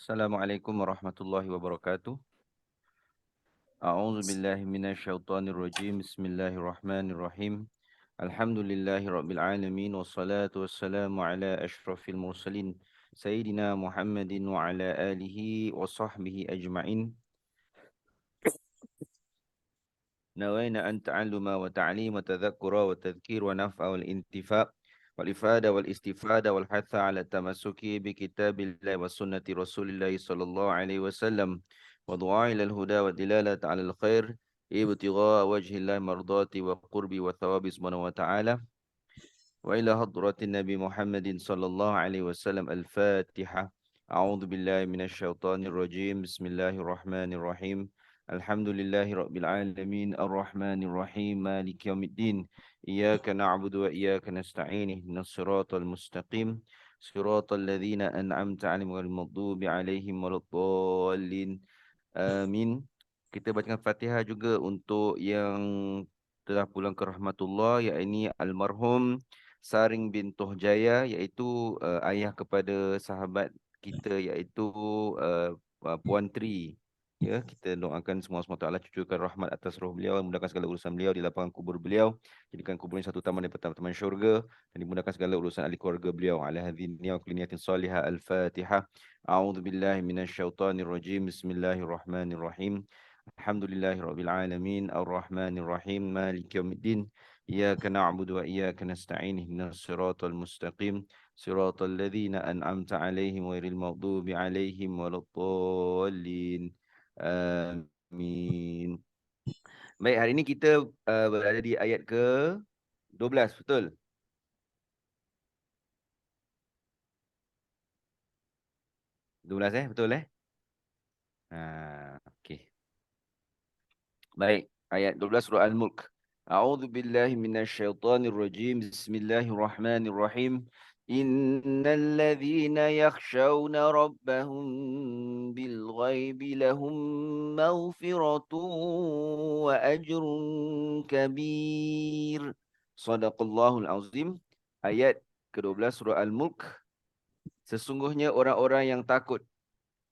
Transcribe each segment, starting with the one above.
Assalamualaikum warahmatullahi wabarakatuh. A'udzu billahi minasyaitonir rajim. Bismillahirrahmanirrahim. Alhamdulillahi rabbil alamin wassalatu wassalamu ala asyrafil mursalin sayyidina Muhammadin wa ala alihi wa sahbihi ajma'in. نوينا أن تعلم وتعليم وتذكر والتذكير ونفع والانتفاع والإفادة والاستفادة والحث على التمسك بكتاب الله وسنة رسول الله صلى الله عليه وسلم ودعاء إلى الهدى والدلالة على الخير ابتغاء وجه الله مرضات وقرب وثواب سبحانه وتعالى وإلى حضرة النبي محمد صلى الله عليه وسلم الفاتحة. أعوذ بالله من الشيطان الرجيم. بسم الله الرحمن الرحيم. الحمد لله رب العالمين الرحمن الرحيم مالك يوم الدين إياك نعبد وإياك نستعين اهدنا الصراط المستقيم صراط الذين أنعمت عليهم غير المغضوب عليهم ولا الضالين آمين. Kita bacakan Fatihah juga untuk yang telah pulang ke rahmatullah, yakni almarhum Saring bin Tohjaya, iaitu ayah kepada sahabat kita, iaitu uh, Puan Tri. Ya, kita doakan semua SWT cucurkan rahmat atas roh beliau, mudahkan segala urusan beliau di lapangan kubur beliau, jadikan kuburnya satu taman daripada taman syurga, dan dimudahkan segala urusan ahli keluarga beliau. Ala hadhihi niyya wa kulli niyatin salihah. Al-Fatihah. A'udzu billahi minasyaitonir rajim. Bismillahirrahmanirrahim. Alhamdulillahirabbil alamin arrahmanir rahim maliki yaumiddin. Iyyaka na'budu wa iyyaka nasta'in ihdinas siratal mustaqim siratal ladzina an'amta 'alaihim ghairil maghdubi 'alaihim waladdallin. Amin. Baik, hari ini kita berada di ayat ke-12, betul? 12 betul okey. Baik, ayat 12 surah Al-Mulk. A'udzu billahi minasyaitonir rajim. Bismillahirrahmanirrahim. Innal ladzina yakhshawna rabbahum bil ghaibi lahum maghfiratun wa ajrun kabir. Shadaqallahul azim. Ayat ke-12 surah Al-Mulk. Sesungguhnya orang-orang yang takut,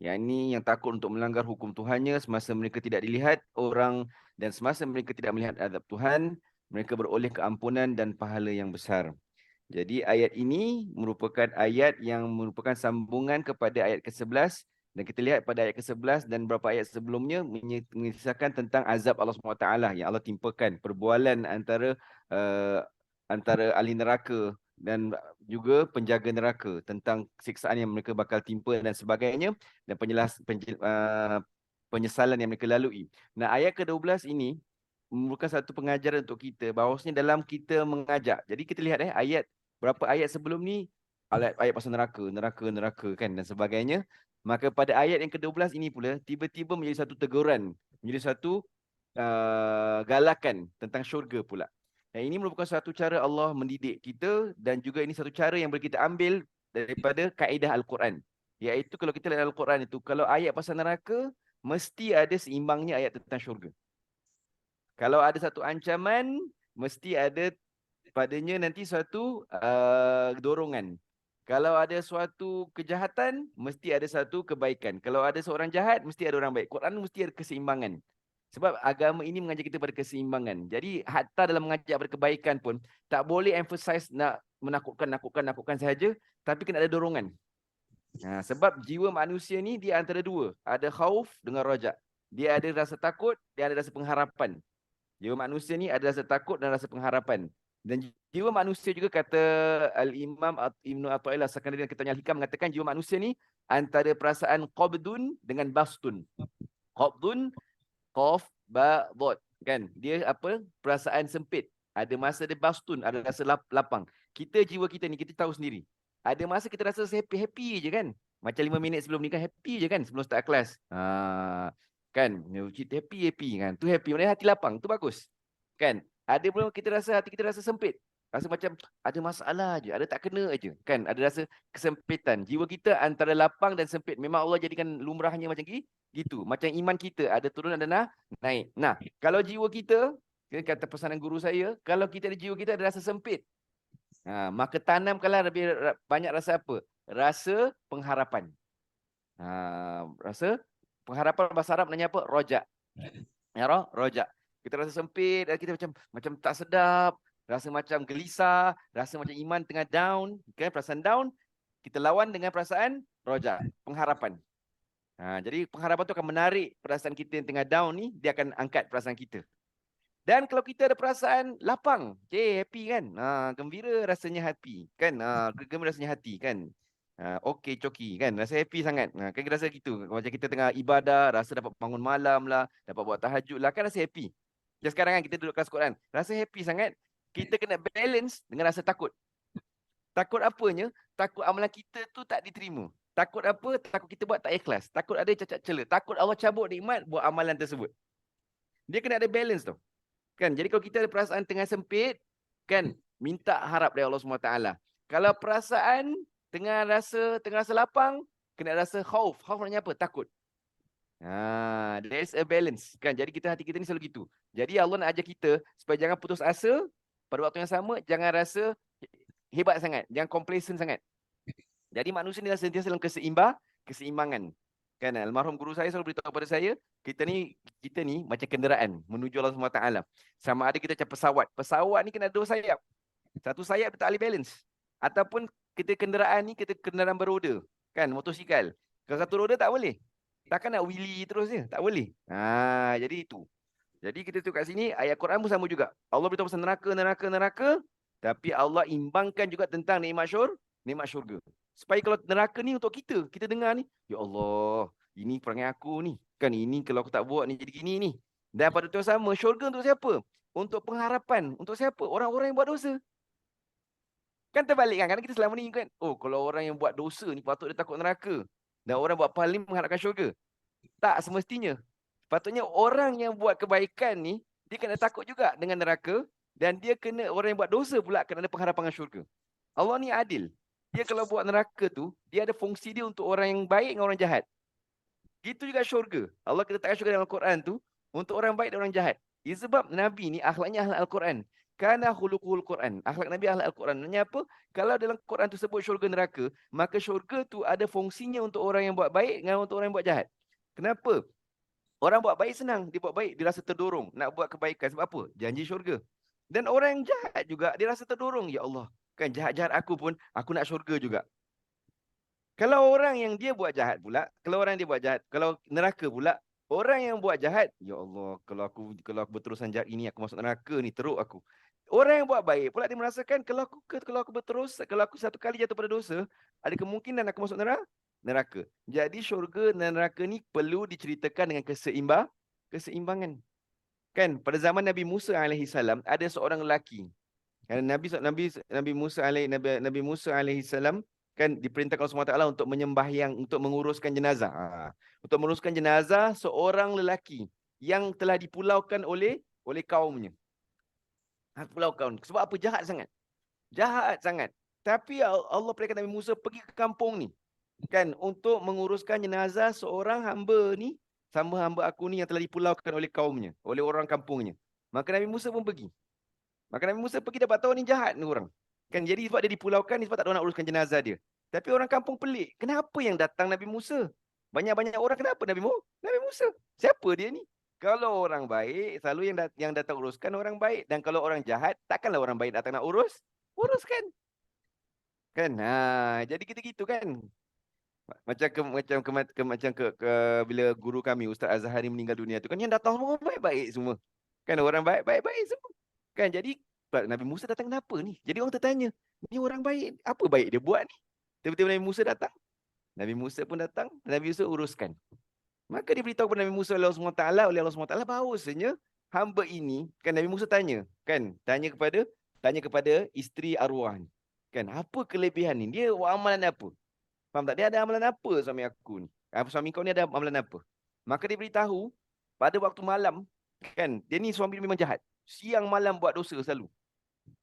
yang takut untuk melanggar hukum Tuhannya semasa mereka tidak dilihat orang dan semasa mereka tidak melihat azab Tuhan, mereka beroleh keampunan dan pahala yang besar. Jadi ayat ini merupakan ayat yang merupakan sambungan kepada ayat ke-11, dan kita lihat pada ayat ke-11 dan beberapa ayat sebelumnya mengisahkan tentang azab Allah SWT yang Allah timpakan, perbualan uh, antara ahli neraka dan juga penjaga neraka, tentang siksaan yang mereka bakal timpa dan sebagainya, dan penyesalan yang mereka lalui. Nah, ayat ke-12 ini merupakan satu pengajaran untuk kita, bahawasanya dalam kita mengajak. Jadi kita lihat berapa ayat sebelum ni ayat pasal neraka kan dan sebagainya. Maka pada ayat yang ke-12 ini pula tiba-tiba menjadi satu teguran, menjadi satu galakan tentang syurga pula. Dan ini merupakan satu cara Allah mendidik kita, dan juga ini satu cara yang boleh kita ambil daripada kaedah Al-Quran. Iaitu kalau kita lihat Al-Quran itu, kalau ayat pasal neraka, mesti ada seimbangnya ayat tentang syurga. Kalau ada satu ancaman, mesti ada padanya nanti suatu dorongan. Kalau ada suatu kejahatan, mesti ada satu kebaikan. Kalau ada seorang jahat, mesti ada orang baik. Quran mesti ada keseimbangan. Sebab agama ini mengajak kita pada keseimbangan. Jadi hatta dalam mengajak pada kebaikan pun, tak boleh emphasize nak menakutkan sahaja, tapi kena ada dorongan. Sebab jiwa manusia ni dia antara dua. Ada khauf dengan rajak. Dia ada rasa takut, dia ada rasa pengharapan. Jiwa manusia ni ada rasa takut dan rasa pengharapan. Dan jiwa manusia juga, kata Al-Imam Ibn Atha'illah Sakandari dan Kitabnya Al-Hikam, mengatakan jiwa manusia ni antara perasaan qabdun dengan bastun. Qabdun, qaf, ba, dhad. Kan? Dia apa? Perasaan sempit. Ada masa dia bastun, ada rasa lapang. Jiwa kita ni, kita tahu sendiri. Ada masa kita rasa happy je kan? Macam 5 minit sebelum ni kan happy je kan? Sebelum start kelas. Kan? Happy kan? Tu happy. Maknanya hati lapang. Tu bagus. Kan? Ada pun hati kita rasa sempit. Rasa macam ada masalah je. Ada tak kena je. Kan? Ada rasa kesempitan. Jiwa kita antara lapang dan sempit. Memang Allah jadikan lumrahnya macam gitu. Macam iman kita. Ada turun, ada naik. Nah, kalau jiwa kita, kata pesanan guru saya, kalau kita ada jiwa kita ada rasa sempit, maka tanamkanlah lebih banyak rasa apa? Rasa pengharapan. Rasa pengharapan bahasa Arab namanya apa? Rojak. Ya, rojak. Kita rasa sempit, dan kita macam tak sedap, rasa macam gelisah, rasa macam iman tengah down, kan, perasaan down, kita lawan dengan perasaan rojak, pengharapan. Jadi pengharapan tu akan menarik perasaan kita yang tengah down ni, dia akan angkat perasaan kita. Dan kalau kita ada perasaan lapang, happy kan? Gembira rasanya happy kan? Gembira rasanya hati kan? Okey coki kan? Rasa happy sangat. Kan kita rasa gitu. Macam kita tengah ibadah, rasa dapat bangun malam lah, dapat buat tahajud lah, kan rasa happy. Macam sekarang kan kita duduk kelas Quran, rasa happy sangat. Kita kena balance dengan rasa takut. Takut apanya? Takut amalan kita tu tak diterima. Takut apa? Takut kita buat tak ikhlas. Takut ada cacat celah. Takut Allah cabut nikmat buat amalan tersebut. Dia kena ada balance tu. Kan? Jadi kalau kita ada perasaan tengah sempit, kan, minta harap dari Allah SWT. Kalau perasaan tengah rasa lapang, kena rasa khauf. Khauf maknanya apa? Takut. There is a balance. Kan? Jadi hati kita ni selalu gitu. Jadi Allah nak ajar kita supaya jangan putus asa, pada waktu yang sama jangan rasa hebat sangat, jangan complacent sangat. Jadi manusia ni sentiasa dalam keseimbangan. Kan, almarhum guru saya selalu beritahu kepada saya, kita ni macam kenderaan menuju Allah SWT. Sama ada kita macam pesawat. Pesawat ni kena ada 2 sayap. Satu sayap tak boleh balance. Ataupun kita kenderaan ni, kita kenderaan beroda. Kan, motosikal. Kalau satu roda tak boleh. Takkan nak wheelie terus je. Tak boleh. Jadi itu. Jadi kita tengok kat sini, ayat Quran pun sama juga. Allah beritahu pasal neraka. Tapi Allah imbangkan juga tentang nikmat syurga. Supaya kalau neraka ni untuk kita dengar ni, ya Allah, ini perangai aku ni. Kan ini kalau aku tak buat ni jadi gini ni. Dan pada waktu yang sama, syurga untuk siapa? Untuk pengharapan. Untuk siapa? Orang-orang yang buat dosa. Kan terbalik kan? Kadang kita selama ni kan, kalau orang yang buat dosa ni patut dia takut neraka. Dan orang buat paling mengharapkan syurga. Tak semestinya. Patutnya orang yang buat kebaikan ni, dia kena takut juga dengan neraka. Dan orang yang buat dosa pula kena ada pengharapan dengan syurga. Allah ni adil. Dia kalau buat neraka tu, dia ada fungsi dia untuk orang yang baik dengan orang jahat. Gitu juga syurga. Allah kita letakkan syurga dalam Al-Quran tu untuk orang baik dan orang jahat. Sebab Nabi ni akhlaknya akhlak Al-Quran. Kana khuluquhul Quran. Akhlak Nabi akhlak Al-Quran. Maksudnya apa? Kalau dalam Quran tu sebut syurga neraka, maka syurga tu ada fungsinya untuk orang yang buat baik dengan untuk orang yang buat jahat. Kenapa? Orang buat baik senang. Dia buat baik, dia rasa terdorong nak buat kebaikan. Sebab apa? Janji syurga. Dan orang yang jahat juga, dia rasa terdorong. Ya Allah, kan jahat-jahat aku pun, aku nak syurga juga. Kalau orang yang dia buat jahat pula, kalau neraka pula, orang yang buat jahat, ya Allah, kalau aku berterusan jahat ini, aku masuk neraka ni, teruk aku. Orang yang buat baik pula dia merasakan kalau aku satu kali jatuh pada dosa, ada kemungkinan aku masuk neraka. Jadi syurga dan neraka ni perlu diceritakan dengan keseimbangan. Kan pada zaman Nabi Musa alaihi salam ada seorang lelaki. Nabi Musa alaihi salam kan diperintahkan Allah SWT untuk menyembahyang, untuk menguruskan jenazah. Untuk menguruskan jenazah seorang lelaki yang telah dipulaukan oleh kaumnya. Pulau kaum. Sebab apa? Jahat sangat. Tapi Allah perintahkan Nabi Musa pergi ke kampung ni. Kan untuk menguruskan jenazah seorang hamba ni, sama hamba aku ni yang telah dipulaukan oleh kaumnya, oleh orang kampungnya. Maka Nabi Musa pun pergi. Dapat tahu ni jahat ni orang. Kan jadi sebab dia dipulaukan, sebab tak ada orang nak uruskan jenazah dia. Tapi orang kampung pelik. Kenapa yang datang Nabi Musa? Banyak-banyak orang, kenapa Nabi Musa? Siapa dia ni? Kalau orang baik, selalu yang datang uruskan orang baik. Dan kalau orang jahat, takkanlah orang baik datang nak uruskan. Kan? Jadi kita gitu kan. Bila guru kami Ustaz Azhari meninggal dunia tu kan, yang datang semua baik-baik semua. Kan orang baik-baik semua. Kan jadi Nabi Musa datang kenapa ni? Jadi orang tertanya, ni orang baik, apa baik dia buat ni? Tiba-tiba Nabi Musa datang. Nabi Musa pun datang, Nabi Musa uruskan. Maka dia beritahu kepada Nabi Musa oleh Allah SWT bahawasanya hamba ini, kan Nabi Musa tanya kepada isteri arwah ni. Kan apa kelebihan ni? Dia buat amalan apa? Faham tak? Dia ada amalan apa suami aku ni? Suami kau ni ada amalan apa? Maka dia beritahu pada waktu malam, kan dia ni suami memang jahat. Siang malam buat dosa selalu.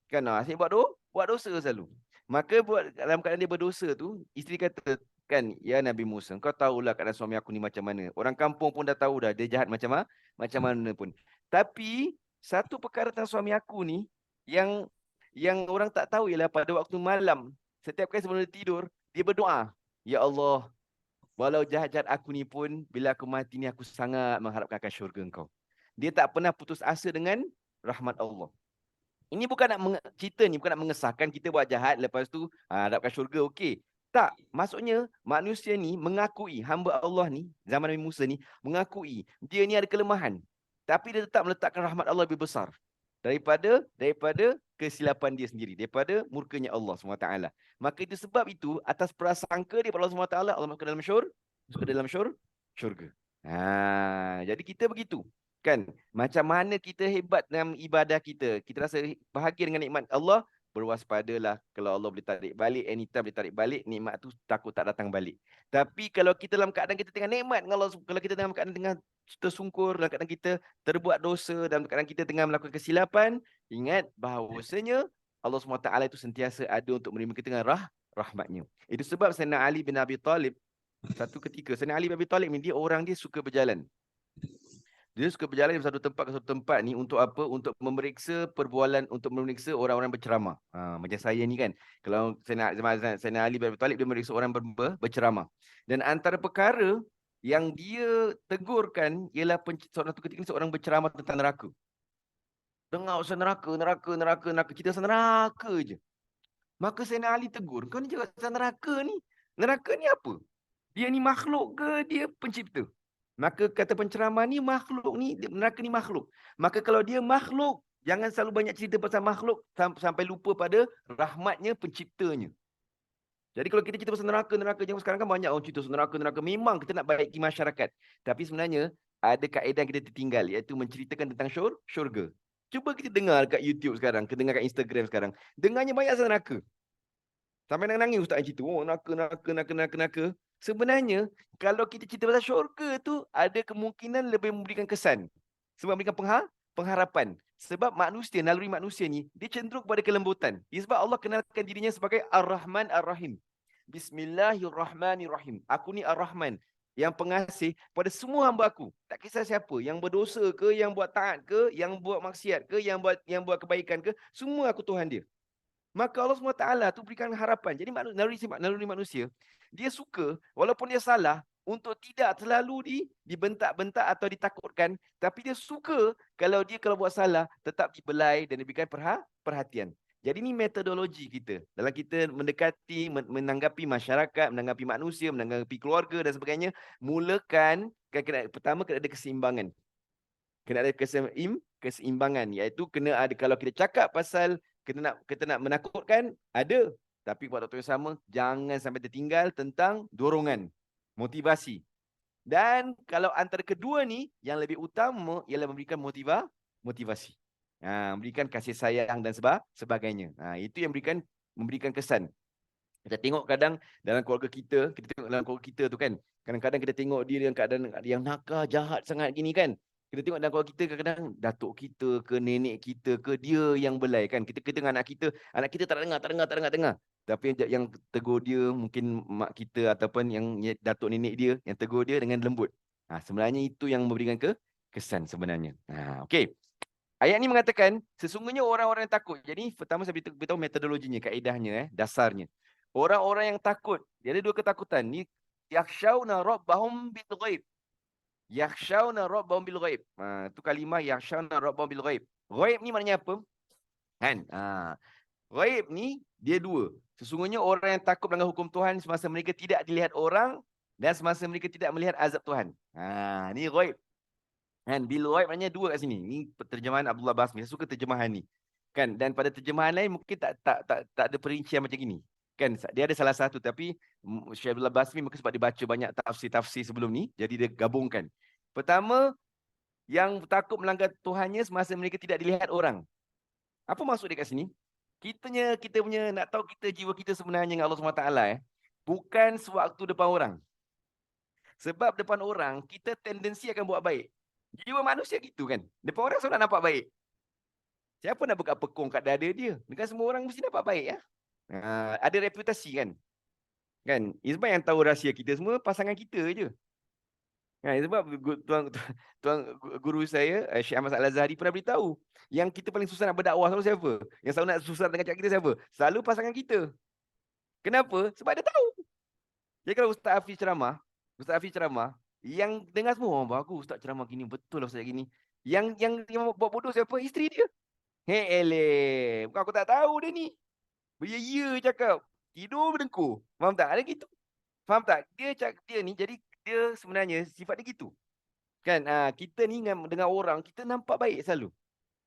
Kan asyik buat dosa selalu. Maka dalam keadaan dia berdosa tu, isteri kata, kan, ya Nabi Musa, kau tahulah keadaan suami aku ni macam mana. Orang kampung pun dah tahu dah dia jahat macam mana pun. Tapi satu perkara tentang suami aku ni yang orang tak tahu ialah pada waktu malam, setiap kali sebelum dia tidur, dia berdoa, ya Allah, walau jahat-jahat aku ni pun, bila aku mati ni aku sangat mengharapkan akan syurga engkau. Dia tak pernah putus asa dengan rahmat Allah. Ini bukan nak cerita ni bukan nak mengesahkan kita buat jahat lepas tu harapkan syurga, okey. Tak, maksudnya manusia ni mengakui, hamba Allah ni, zaman Nabi Musa ni, mengakui dia ni ada kelemahan. Tapi dia tetap meletakkan rahmat Allah lebih besar daripada kesilapan dia sendiri, daripada murkanya Allah SWT. Maka itu sebab itu, atas prasangka dia pada Allah SWT, Allah masuk ke dalam syurga. Jadi kita begitu. Kan? Macam mana kita hebat dalam ibadah kita. Kita rasa bahagia dengan nikmat Allah. Berwaspadalah. Kalau Allah boleh tarik balik, anytime boleh tarik balik, nikmat tu takut tak datang balik. Tapi kalau kita dalam keadaan kita tengah nikmat dengan Allah, kalau kita dalam keadaan tengah tersungkur, dalam keadaan kita terbuat dosa, dalam keadaan kita tengah melakukan kesilapan, ingat bahawasanya Allah SWT itu sentiasa ada untuk menerima kita dengan rahmatnya. Itu sebab Sayyidina Ali bin Abi Talib, satu ketika, Sayyidina Ali bin Abi Talib ni, dia suka berjalan. Dia suka berjalan dari satu tempat ke satu tempat ni untuk apa? Untuk memeriksa perbualan, untuk memeriksa orang-orang berceramah. Macam saya ni kan. Kalau Sayyidina Ali bin Abi Talib, dia memeriksa orang berceramah. Dan antara perkara yang dia tegurkan ialah satu ketika ni seorang berceramah tentang neraka. Dengar pasal neraka. Cerita pasal neraka je. Maka Sayyidina Ali tegur, kau ni cakap pasal neraka ni. Neraka ni apa? Dia ni makhluk ke dia pencipta? Maka kata penceramah ni makhluk ni, neraka ni makhluk. Maka kalau dia makhluk, jangan selalu banyak cerita pasal makhluk sampai lupa pada rahmatnya penciptanya. Jadi kalau kita cerita pasal neraka, jangan sekarang kan banyak orang cerita pasal neraka. Memang kita nak baiki masyarakat. Tapi sebenarnya ada kaedah yang kita tertinggal, iaitu menceritakan tentang syurga. Cuba kita dengar kat YouTube sekarang, kita dengar kat Instagram sekarang. Dengarnya banyak pasal neraka. Sampai nangis ustaz yang cerita, neraka. Sebenarnya, kalau kita cerita pasal syurga tu, ada kemungkinan lebih memberikan kesan. Sebab memberikan pengharapan. Sebab naluri manusia ni, dia cenderung kepada kelembutan. Sebab Allah kenalkan dirinya sebagai Ar-Rahman Ar-Rahim. Bismillahirrahmanirrahim. Aku ni Ar-Rahman, yang pengasih pada semua hamba aku. Tak kisah siapa, yang berdosa ke, yang buat taat ke, yang buat maksiat ke, yang buat kebaikan ke, semua aku Tuhan dia. Maka Allah SWT tu berikan harapan. Jadi naluri manusia, dia suka walaupun dia salah untuk tidak terlalu dibentak-bentak atau ditakutkan, tapi dia suka kalau buat salah tetap dibelai dan diberikan perhatian. Jadi ini metodologi kita dalam kita mendekati, menanggapi masyarakat, menanggapi manusia, menanggapi keluarga dan sebagainya. Mulakan pertama kena ada keseimbangan. Kena ada keseimbangan, iaitu kena ada, kalau kita cakap pasal kita nak menakutkan, ada. Tapi pada waktu yang sama, jangan sampai tertinggal tentang dorongan, motivasi. Dan kalau antara kedua ni, yang lebih utama ialah memberikan motivasi. Memberikan kasih sayang dan sebagainya. Itu yang memberikan kesan. Kita tengok kadang dalam keluarga kita tengok dalam keluarga kita tu kan, kadang-kadang kita tengok dia dalam keadaan yang nakal, jahat sangat gini kan. Kita tengok dalam keluarga kita, kadang-kadang datuk kita ke nenek kita ke, dia yang belai kan. Kita dengan anak kita tak dengar. Tapi yang tegur dia mungkin mak kita ataupun yang datuk nenek dia yang tegur dia dengan lembut. Sebenarnya itu yang memberikan kesan sebenarnya. Okey. Ayat ni mengatakan sesungguhnya orang-orang yang takut. Jadi pertama saya beritahu metodologinya, kaedahnya, dasarnya. Orang-orang yang takut, dia ada dua ketakutan. Ni yakhshawna rabbahum bil ghaib. Yakhshawna rabbahum bil ghaib. Itu kalimah yakhshawna rabbahum bil ghaib. Ghaib ni maknanya apa? Kan? Ghaib ni dia dua. Sesungguhnya orang yang takut melanggar hukum Tuhan semasa mereka tidak dilihat orang dan semasa mereka tidak melihat azab Tuhan. Ni ghaib. Kan? Bil ghaib maknanya dua kat sini. Ni terjemahan Abdullah Basmi. Saya suka terjemahan ni. Kan? Dan pada terjemahan lain mungkin tak ada perincian macam gini. Kan? Dia ada salah satu, tapi Syekh Abdullah Basmi mungkin sebab dia baca banyak tafsir-tafsir sebelum ni, jadi dia gabungkan. Pertama, yang takut melanggar Tuhannya semasa mereka tidak dilihat orang. Apa maksud dia kat sini? Kita punya nak tahu jiwa kita sebenarnya dengan Allah SWT bukan sewaktu depan orang. Sebab depan orang kita tendensi akan buat baik. Jiwa manusia gitu kan. Depan orang selalu nak nampak baik. Siapa nak buka pekong kat dada dia? Dengan semua orang mesti nampak baik ya. Ada reputasi kan. Kan? Sebab yang tahu rahsia kita semua pasangan kita je. Sebab tuan guru saya Syekh Ahmad Al-Azhari pernah beritahu, yang kita paling susah nak berdakwah selalu siapa? Yang selalu nak susah dengan cakap kita siapa? Selalu pasangan kita. Kenapa? Sebab dia tahu. Jadi kalau Ustaz Hafiz ceramah, Ustaz Hafiz ceramah, yang dengar semua, oh, bagus Ustaz ceramah gini, betul lah Ustaz gini. Yang buat bodoh siapa? Isteri dia. Hei eleh, bukan aku tak tahu dia ni. Beria cakap. Tidur berdengkur. Faham tak? Ada gitu. Faham tak? Dia ni jadi dia sebenarnya sifat dia gitu. Kan kita ni dengan orang kita nampak baik selalu.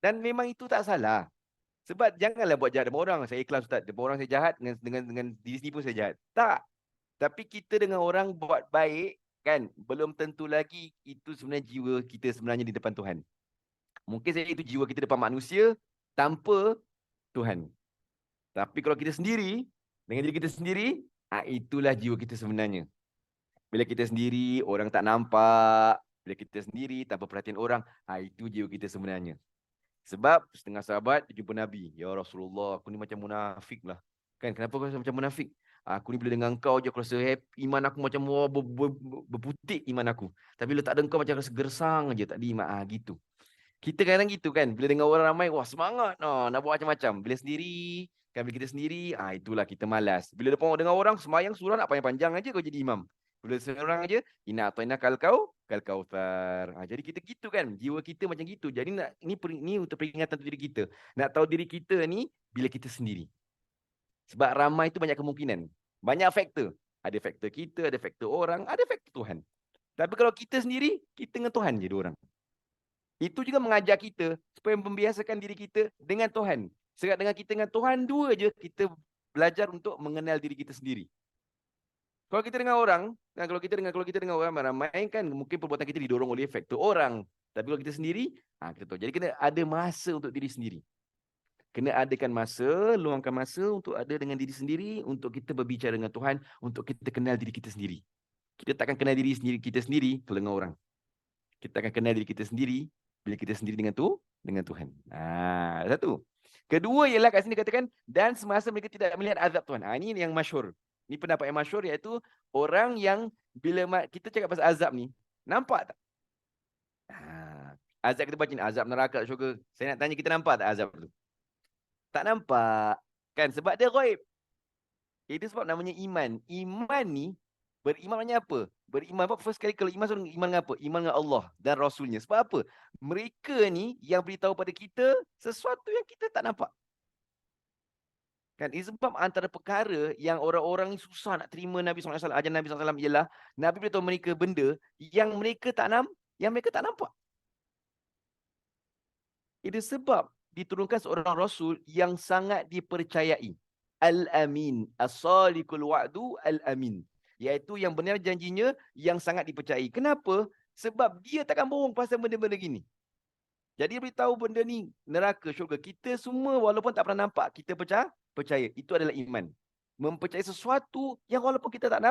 Dan memang itu tak salah. Sebab janganlah buat jahat dengan orang. Saya ikhlas Ustaz. Dengan orang saya jahat, dengan diri sendiri pun saya jahat. Tak. Tapi kita dengan orang buat baik, kan, belum tentu lagi itu sebenarnya jiwa kita sebenarnya di depan Tuhan. Mungkin saja itu jiwa kita depan manusia tanpa Tuhan. Tapi kalau kita sendiri, dengan diri kita sendiri, itulah jiwa kita sebenarnya. Bila kita sendiri, orang tak nampak. Bila kita sendiri, tanpa perhatian orang, itu jiwa kita sebenarnya. Sebab setengah sahabat jumpa Nabi. Ya Rasulullah, aku ni macam munafik lah. Kan, kenapa kau rasa macam munafik? Aku ni bila dengan kau je, aku rasa iman aku macam berputik iman aku. Tapi bila tak ada kau macam rasa gersang je, tak diimat. Gitu. Kita kadang gitu kan, bila dengar orang ramai, wah semangat, nak buat macam-macam. Bila sendiri, kan bila kita sendiri, itulah kita malas. Bila depan dengar orang semayang surah nak panjang-panjang aja kau jadi imam. Bila seorang aja, inna atayna kal kautsar. Jadi kita gitu kan, jiwa kita macam gitu. Jadi ni untuk peringatan untuk diri kita. Nak tahu diri kita ni bila kita sendiri. Sebab ramai tu banyak kemungkinan. Banyak faktor. Ada faktor kita, ada faktor orang, ada faktor Tuhan. Tapi kalau kita sendiri, kita dengan Tuhan je dua orang. Itu juga mengajak kita supaya membiasakan diri kita dengan Tuhan. Serat dengan kita dengan Tuhan, dua je kita belajar untuk mengenal diri kita sendiri. Kalau kita dengan orang, kalau kita dengan orang ramai kan mungkin perbuatan kita didorong oleh faktor orang. Tapi kalau kita sendiri, kita tahu. Jadi kena ada masa untuk diri sendiri. Kena adakan masa, luangkan masa untuk ada dengan diri sendiri, untuk kita berbicara dengan Tuhan, untuk kita kenal diri kita sendiri. Kita takkan kenal diri sendiri kita sendiri kalau dengan orang. Kita akan kenal diri kita sendiri bila kita sendiri dengan Tuhan. Satu. Kedua ialah kat sini katakan dan semasa mereka tidak melihat azab Tuhan. Ini yang masyhur. Ini pendapat yang masyhur iaitu orang yang bila kita cakap pasal azab ni, nampak tak? Azab kita baca ni, azab neraka, syurga. Saya nak tanya, kita nampak tak azab tu? Tak nampak. Kan sebab dia ghaib. Itu sebab namanya iman. Iman ni, beriman maknanya apa? Beriman apa? First kali kalau iman, iman dengan apa? Iman dengan Allah dan Rasulnya. Sebab apa? Mereka ni yang beritahu pada kita sesuatu yang kita tak nampak. Kan? Itu sebab antara perkara yang orang-orang ni susah nak terima Nabi SAW, ajaran Nabi SAW ialah Nabi beritahu mereka benda yang mereka tak nampak. Itu sebab diturunkan seorang Rasul yang sangat dipercayai. Al-Amin. As-Sadiqul Wa'du Al-Amin. Iaitu yang benar janjinya yang sangat dipercayai. Kenapa? Sebab dia takkan bohong pasal benda-benda gini. Jadi beritahu benda ni, neraka, syurga. Kita semua walaupun tak pernah nampak, kita percaya. Itu adalah iman. Mempercayai sesuatu yang walaupun kita tak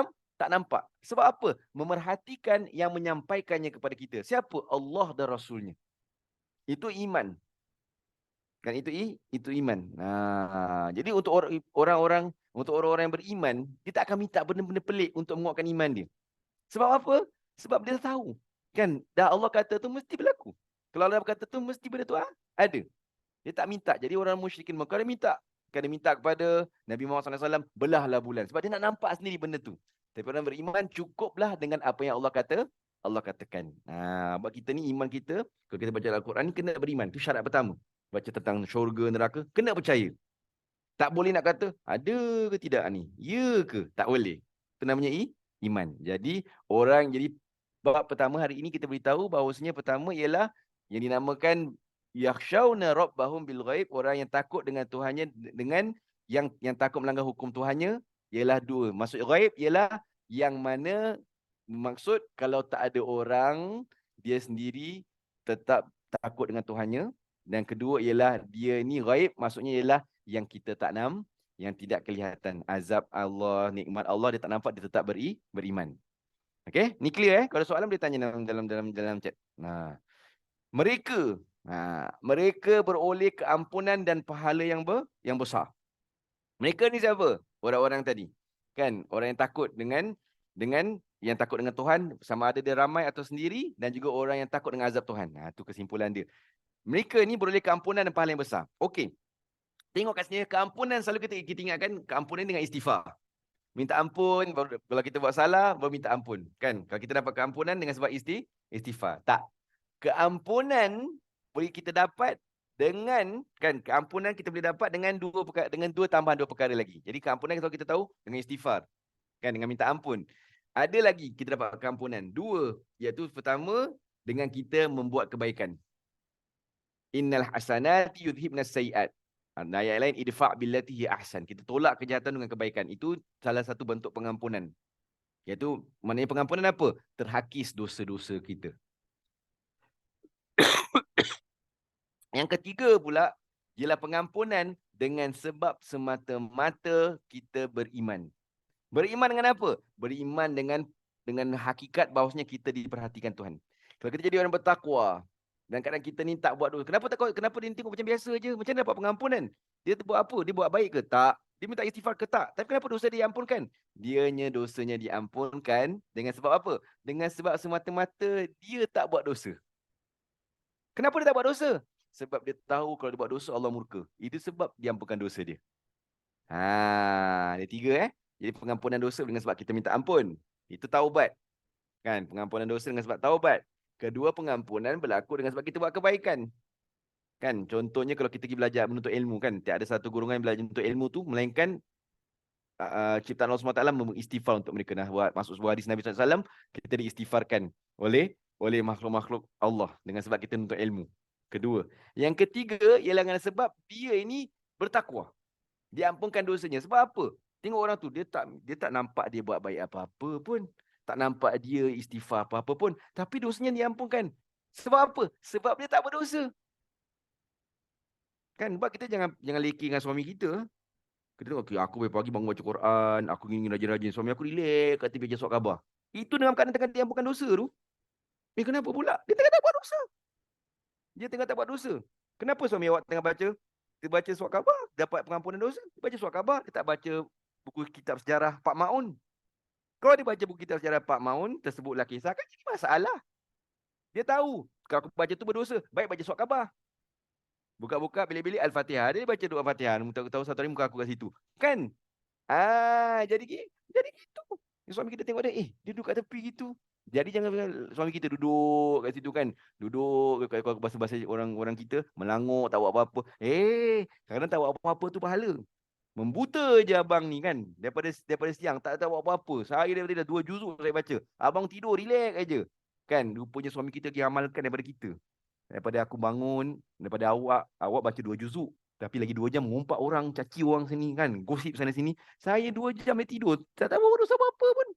nampak. Sebab apa? Memerhatikan yang menyampaikannya kepada kita. Siapa? Allah dan Rasulnya. Itu iman. Kan itu iman. Jadi untuk orang-orang yang beriman, dia tak akan minta benda-benda pelik untuk menguatkan iman dia. Sebab apa? Sebab dia tahu. Kan dah Allah kata tu mesti berlaku. Kalau Allah kata tu mesti benda tu ada. Dia tak minta. Jadi orang musyrikin Mekah dia minta. Kan dia minta kepada Nabi Muhammad SAW, belahlah bulan. Sebab dia nak nampak sendiri benda tu. Tapi orang beriman cukuplah dengan apa yang Allah katakan. Buat kita ni iman kita, kalau kita baca Al-Quran ni kena beriman. Itu syarat pertama. Baca tentang syurga, neraka, kena percaya. Tak boleh nak kata, ada ke tidak ni? Ya ke? Tak boleh. Itu namanya iman. Jadi, bab pertama hari ini kita beritahu bahawasanya pertama ialah yang dinamakan yakhshawna rabbahum bil ghaib, orang yang takut dengan Tuhannya, dengan yang takut melanggar hukum Tuhannya, ialah dua. Maksud ghaib ialah yang mana maksud kalau tak ada orang, dia sendiri tetap takut dengan Tuhannya. Dan kedua ialah dia ni ghaib, maksudnya ialah yang kita tak yang tidak kelihatan. Azab Allah, nikmat Allah dia tak nampak, dia tetap beriman. Okey, ni clear Kalau soalan boleh tanya dalam chat. Mereka beroleh keampunan dan pahala yang besar. Mereka ni siapa? Orang-orang tadi. Kan, orang yang takut dengan yang takut dengan Tuhan, sama ada dia ramai atau sendiri, dan juga orang yang takut dengan azab Tuhan. Itu kesimpulan dia. Mereka ni beroleh keampunan dan pahala yang besar. Okey. Tengok kat sini, keampunan selalu kita ingatkan keampunan dengan istighfar. Minta ampun, kalau kita buat salah, baru minta ampun. Kan? Kalau kita dapat keampunan dengan sebab istighfar. Tak. Keampunan boleh kita dapat dengan, kan, keampunan kita boleh dapat dengan dua perkara, dengan tambahan dua perkara lagi. Jadi keampunan kalau kita tahu dengan istighfar, kan, dengan minta ampun. Ada lagi kita dapat keampunan dua, iaitu pertama dengan kita membuat kebaikan. Innal hasanati yudhibnas sayiat. Ayat lain, idfa' billati hi ahsan. Kita tolak kejahatan dengan kebaikan. Itu salah satu bentuk pengampunan. Iaitu maknanya pengampunan apa? Terhakis dosa-dosa kita. Yang ketiga pula ialah pengampunan dengan sebab semata-mata kita beriman. Beriman dengan apa? Beriman dengan hakikat bahawasanya kita diperhatikan Tuhan. Kalau kita jadi orang bertakwa dan kadang kita ni tak buat dosa, kenapa dia tengok macam biasa je? Macam mana dapat pengampunan? Dia buat apa? Dia buat baik ke tak? Dia minta istighfar ke tak? Tapi kenapa dosa dia diampunkan? Dianya dosanya diampunkan dengan sebab apa? Dengan sebab semata-mata dia tak buat dosa. Kenapa dia tak buat dosa? Sebab dia tahu kalau dia buat dosa Allah murka. Itu sebab dia ampunkan dosa dia. Ada tiga. Jadi pengampunan dosa dengan sebab kita minta ampun. Itu taubat. Kan? Pengampunan dosa dengan sebab taubat. Kedua, pengampunan berlaku dengan sebab kita buat kebaikan. Kan? Contohnya kalau kita pergi belajar menuntut ilmu, kan? Tak ada satu golongan yang belajar menuntut ilmu tu melainkan ciptaan Allah SWT mengistighfar untuk mereka. Nah, masuk sebuah hadis Nabi SAW, kita diistighfarkan oleh makhluk-makhluk Allah dengan sebab kita menuntut ilmu. Kedua. Yang ketiga ialah dengan sebab dia ini bertakwa. Dia ampunkan dosanya. Sebab apa? Tengok orang tu, dia tak nampak dia buat baik apa-apa pun. Tak nampak dia istighfar apa-apa pun. Tapi dosanya diampunkan. Sebab apa? Sebab dia tak berdosa. Kan? Sebab kita jangan leki dengan suami kita. Kita tengok, okay, aku pagi bangun baca Quran, aku ingin rajin-rajin. Suami aku relax kat TV je suat khabar. Itu dalam keadaan tengah diampunkan dosa tu. Kenapa pula? Dia tengah tak buat dosa. Dia tengah tak buat dosa. Kenapa suami awak tengah baca? Dia baca surat khabar, dapat pengampunan dosa. Dia baca surat khabar, dia tak baca buku kitab sejarah Pak Maun. Kalau dia baca buku kitab sejarah Pak Maun, tersebutlah kisah, kan jadi masalah. Dia tahu, kalau aku baca tu berdosa, baik baca surat khabar. Buka-buka bilik-bilik Al-Fatihah, dia baca doa Al-Fatihah. Tahu satu hari muka aku kat situ. Kan? Jadi gitu. Suami kita tengok dia, dia duduk kat tepi gitu. Jadi jangan suami kita duduk kat situ kan. Duduk kalau bahasa-bahasa orang-orang kita melanguk tak buat apa-apa. Kadang tak buat apa-apa tu pahala. Membuta je abang ni kan. Daripada siang tak buat apa-apa. Saya daripada 2 juzuk saya baca. Abang tidur relax aja. Kan rupanya suami kita pergi amalkan daripada kita. Daripada aku bangun, daripada awak baca 2 juzuk. Tapi lagi 2 jam mengumpat orang, caci orang sini kan, gosip sana sini. Saya 2 jam dia tidur, tak tahu urus apa-apa pun.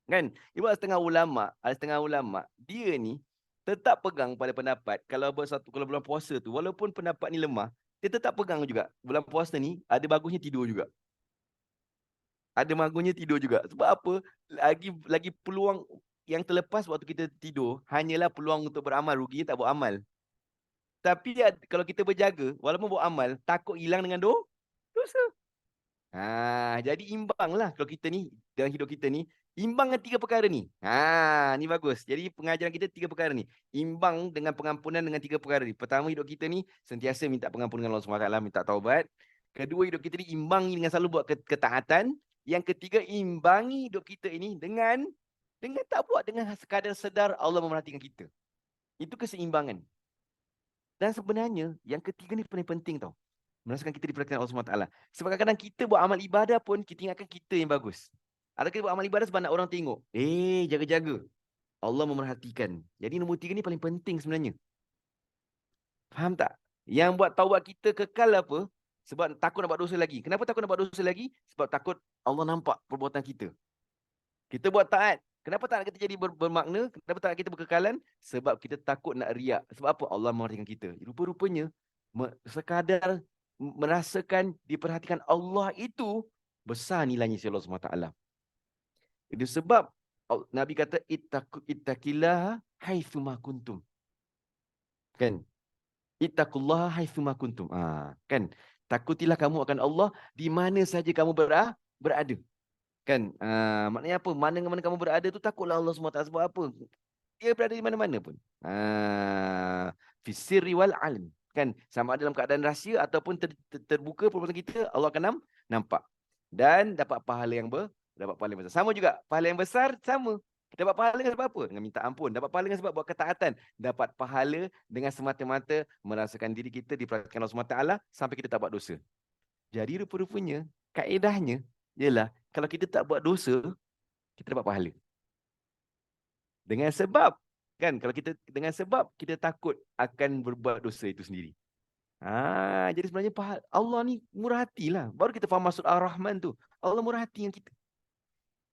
Kan? Ibu setengah ulama, dia ni tetap pegang pada pendapat kalau bulan puasa tu, walaupun pendapat ni lemah, dia tetap pegang juga. Bulan puasa ni ada bagusnya tidur juga. Ada bagusnya tidur juga. Sebab apa? Lagi peluang yang terlepas waktu kita tidur hanyalah peluang untuk beramal, ruginya tak buat amal. Tapi kalau kita berjaga, walaupun buat amal, takut hilang dengan dosa. Jadi imbanglah kalau kita ni, dalam hidup kita ni, imbang dengan 3 perkara ni. Ni bagus. Jadi pengajaran kita 3 perkara ni. Imbang dengan pengampunan dengan 3 perkara ni. Pertama, hidup kita ni sentiasa minta pengampunan dengan Allah SWT, minta taubat. Kedua, hidup kita ni imbangi dengan selalu buat ketaatan. Yang ketiga, imbangi hidup kita ini dengan tak buat, dengan sekadar sedar Allah memerhatikan kita. Itu keseimbangan. Dan sebenarnya yang ketiga ni paling penting tau. Merasakan kita diperhatikan Allah SWT. Sebab kadang-kadang kita buat amal ibadah pun kita ingatkan kita yang bagus. Atau kita buat amal ibadah sebab nak orang tengok. Jaga-jaga. Allah memerhatikan. Jadi nombor 3 ni paling penting sebenarnya. Faham tak? Yang buat taubat kita kekal apa? Sebab takut nak buat dosa lagi. Kenapa takut nak buat dosa lagi? Sebab takut Allah nampak perbuatan kita. Kita buat taat. Kenapa taat kita jadi bermakna? Kenapa taat kita berkekalan? Sebab kita takut nak riak. Sebab apa? Allah memerhatikan kita. Rupa-rupanya, sekadar merasakan diperhatikan Allah itu, besar nilainya si Allah SWT. Itu sebab Nabi kata, ittaqillaha haithuma kuntum. Kan? Ittaqullaha haithuma kuntum. Kan? Takutilah kamu akan Allah di mana saja kamu berada. Kan? Maknanya apa? Mana-mana kamu berada tu takutlah Allah SWT. Sebab apa? Dia berada di mana-mana pun. Fi sirri wal alim. Kan? Sama ada dalam keadaan rahsia ataupun terbuka perbuatan kita, Allah akan nampak. Dan dapat pahala yang besar. Sama juga, pahala yang besar sama. Kita dapat pahala dengan sebab apa? Dengan minta ampun. Dapat pahala dengan sebab buat ketaatan. Dapat pahala dengan semata-mata merasakan diri kita diperhatikan Allah SWT sampai kita tak buat dosa. Jadi rupa-rupanya, kaedahnya ialah kalau kita tak buat dosa, kita dapat pahala. Dengan sebab, kan, kalau kita dengan sebab kita takut akan berbuat dosa itu sendiri. Jadi sebenarnya Allah ni murah hati lah. Baru kita faham maksud Ar-Rahman tu. Allah murah hati dengan kita.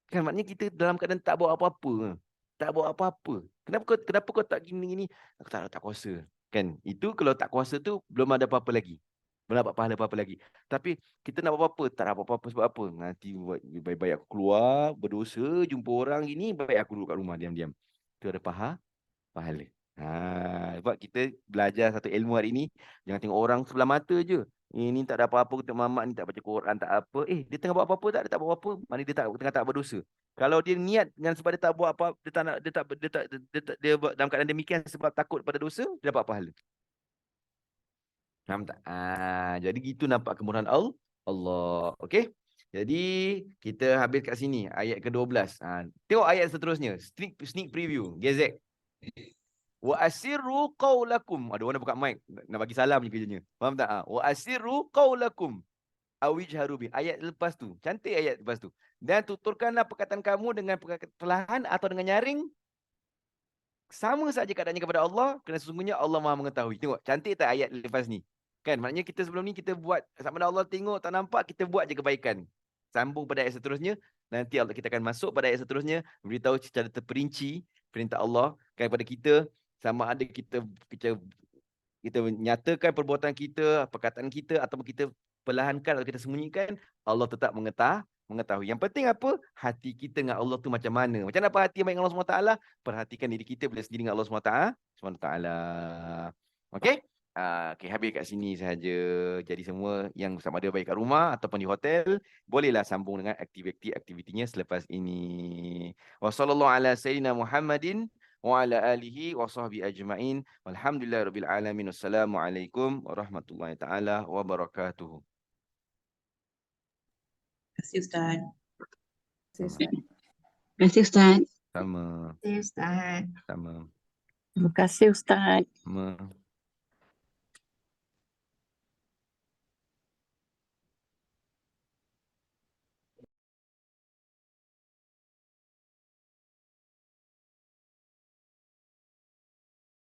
Kan maknanya kita dalam keadaan tak buat apa-apa. Tak buat apa-apa. Kenapa kau tak gini-gini? Aku tak kuasa. Kan? Itu kalau tak kuasa tu belum ada apa-apa lagi. Belum dapat pahala apa-apa lagi. Tapi kita nak buat apa-apa, tak dapat apa-apa sebab apa? Nanti baik-baik aku keluar, berdosa, jumpa orang gini, baik aku duduk kat rumah diam-diam. Itu ada pahala. Sebab kita belajar satu ilmu hari ini, jangan tengok orang sebelah mata je. Ini tak ada apa-apa, kita mamak ni tak baca Quran, tak apa. Dia tengah buat apa-apa tak? Dia tak buat apa-apa. Mana dia tengah tak berdosa. Kalau dia niat dengan sebab dia tak buat apa, dia tak nak, dia buat dalam keadaan demikian sebab takut pada dosa, dia dapat pahala. Faham tak? Jadi gitu nampak kemurahan Allah. Okey? Jadi kita habis kat sini ayat ke-12. Tengok ayat seterusnya. Sneak preview. Gezek. Wa asirru qaulakum. Ada orang buka mic nak bagi salam je kerjanya. Faham tak? Wa asirru qaulakum awijharu bi. Ayat lepas tu. Cantik ayat lepas tu. Dan tuturkanlah perkataan kamu dengan perkataan perlahan atau dengan nyaring. Sama saja keadaannya kepada Allah, kerana sesungguhnya Allah Maha mengetahui. Tengok, cantik tak ayat lepas ni? Kan, maknanya kita sebelum ni kita buat, sama ada Allah tengok tak nampak, kita buat je kebaikan. Sambung pada ayat seterusnya, nanti kita akan masuk pada ayat seterusnya, beritahu secara terperinci perintah Allah kepada kita, sama ada kita nyatakan perbuatan kita, perkataan kita, ataupun kita perlahankan atau kita sembunyikan, Allah tetap mengetahui. Yang penting apa? Hati kita dengan Allah tu macam mana? Macam apa hati yang baik dengan Allah SWT? Perhatikan diri kita bila sendiri dengan Allah SWT. Okey? Okey, habis kat sini sahaja. Jadi semua yang sama ada baik kat rumah ataupun di hotel, bolehlah sambung dengan aktivitinya selepas ini. Wassallallahu ala sayyidina Muhammadin wa ala alihi wa sahbihi ajma'in. Walhamdulillahirabbil alamin. Wassalamualaikum warahmatullahi taala wabarakatuh. Terima kasih Ustaz. Terima kasih Ustaz. Sama. Terima kasih Ustaz. Sama. Terima kasih Ustaz. Sama.